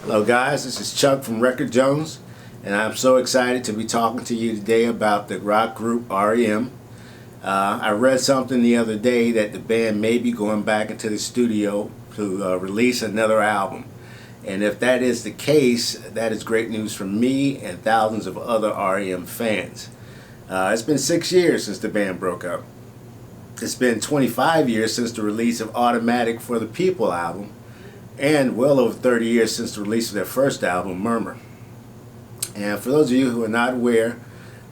Hello guys, this is Chuck from Record Jonez, and I'm so excited to be talking to you today about the rock group R.E.M. I read something the other day that the band may be going back into the studio to release another album. And if that is the case, that is great news for me and thousands of other R.E.M. fans. It's been 6 years since the band broke up. It's been 25 years since the release of Automatic for the People album, and well over 30 years since the release of their first album, Murmur. And for those of you who are not aware,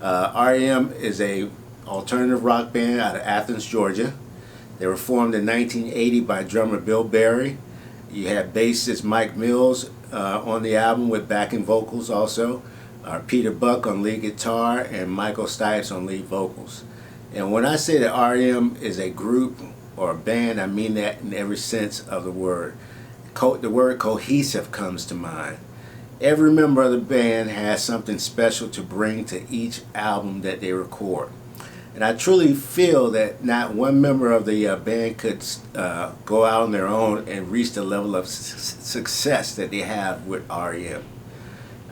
R.E.M. is a alternative rock band out of Athens, Georgia. They were formed in 1980 by drummer Bill Berry. You had bassist Mike Mills on the album with backing vocals also, Peter Buck on lead guitar, and Michael Stipe's on lead vocals. And when I say that R.E.M. is a group or a band, I mean that in every sense of the word. The word cohesive comes to mind. Every member of the band has something special to bring to each album that they record. And I truly feel that not one member of the band could go out on their own and reach the level of success that they have with R.E.M.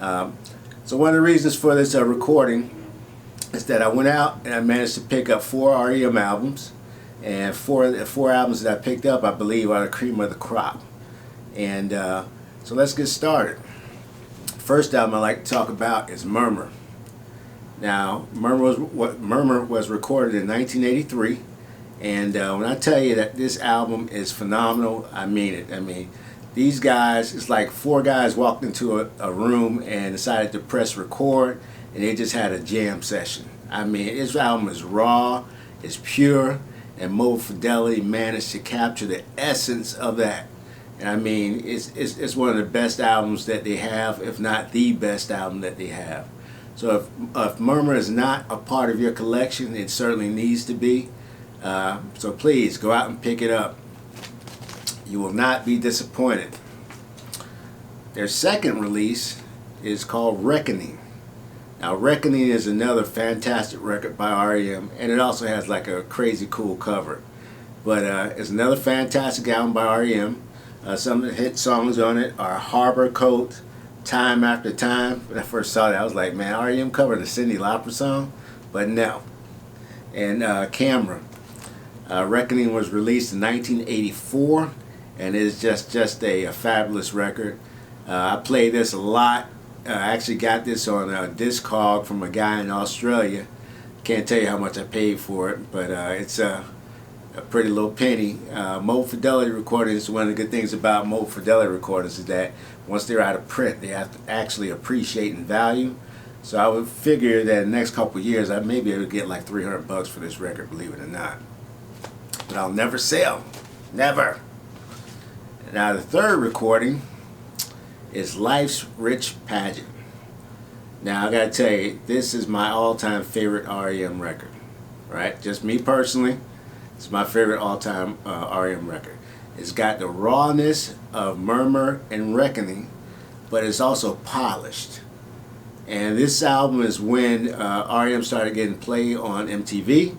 So one of the reasons for this recording is that I went out and I managed to pick up 4 R.E.M. albums. And the four albums that I picked up, I believe, are the cream of the crop. And so let's get started. First album I'd like to talk about is Murmur. Now, Murmur was recorded in 1983, and when I tell you that this album is phenomenal, I mean it. I mean, these guys, it's like 4 guys walked into a room and decided to press record, and they just had a jam session. I mean, this album is raw, it's pure, and Fidelity managed to capture the essence of that. And I mean, it's one of the best albums that they have, if not the best album that they have. So if Murmur is not a part of your collection, it certainly needs to be. So please go out and pick it up. You will not be disappointed. Their second release is called Reckoning. Now, Reckoning is another fantastic record by R.E.M., and it also has like a crazy cool cover. But it's another fantastic album by R.E.M. Some of the hit songs on it are Harbor Coat, Time After Time. When I first saw that, I was like, man, R.E.M. covered a Cyndi Lauper song? But no. And Camera. Reckoning was released in 1984, and it's just a fabulous record. I played this a lot. I actually got this on a Discog from a guy in Australia. Can't tell you how much I paid for it, but it's a pretty little penny. Fidelity recordings, one of the good things about Fidelity recordings is that once they're out of print, they have to actually appreciate in value. So I would figure that in the next couple of years, I may be able to get like $300 for this record, believe it or not. But I'll never sell. Never. Now the third recording is Life's Rich Pageant. Now I gotta tell you, this is my all-time favorite R.E.M. record. Right? Just me personally. It's my favorite all-time R.E.M. record. It's got the rawness of Murmur and Reckoning, but it's also polished. And this album is when R.E.M. started getting play on MTV.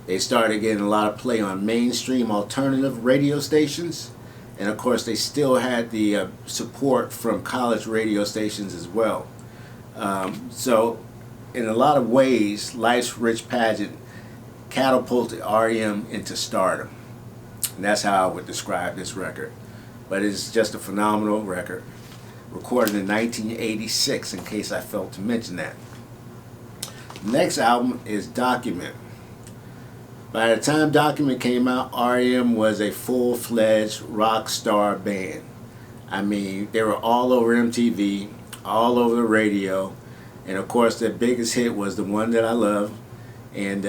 They started getting a lot of play on mainstream alternative radio stations. And of course, they still had the support from college radio stations as well. So in a lot of ways, Life's Rich Pageant catapulted R.E.M. into stardom. And that's how I would describe this record. But it's just a phenomenal record. Recorded in 1986, in case I failed to mention that. The next album is Document. By the time Document came out, R.E.M. was a full-fledged rock star band. I mean, they were all over MTV, all over the radio. And of course, their biggest hit was the one that I love. And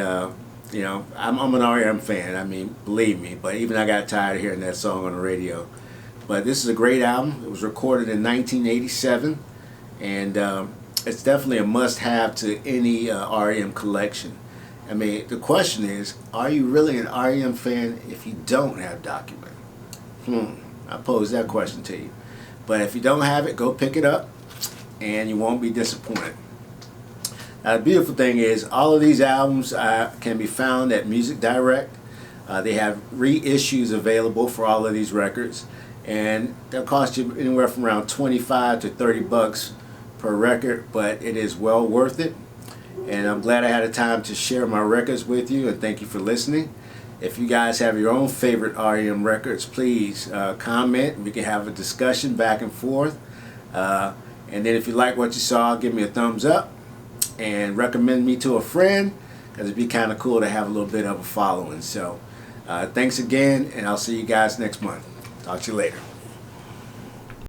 you know, I'm an R.E.M. fan, I mean, believe me, but even I got tired of hearing that song on the radio. But this is a great album. It was recorded in 1987, and it's definitely a must-have to any R.E.M. collection. I mean, the question is, are you really an R.E.M. fan if you don't have Document? I pose that question to you. But if you don't have it, go pick it up, and you won't be disappointed. Now, the beautiful thing is, all of these albums can be found at Music Direct. They have reissues available for all of these records. and they'll cost you anywhere from around 25 to 30 bucks per record, but it is well worth it. And I'm glad I had a time to share my records with you, and thank you for listening. If you guys have your own favorite R.E.M. records, please comment. We can have a discussion back and forth. And then if you like what you saw, give me a thumbs up and recommend me to a friend, because it'd be kind of cool to have a little bit of a following. So thanks again, and I'll see you guys next month. Talk to you later.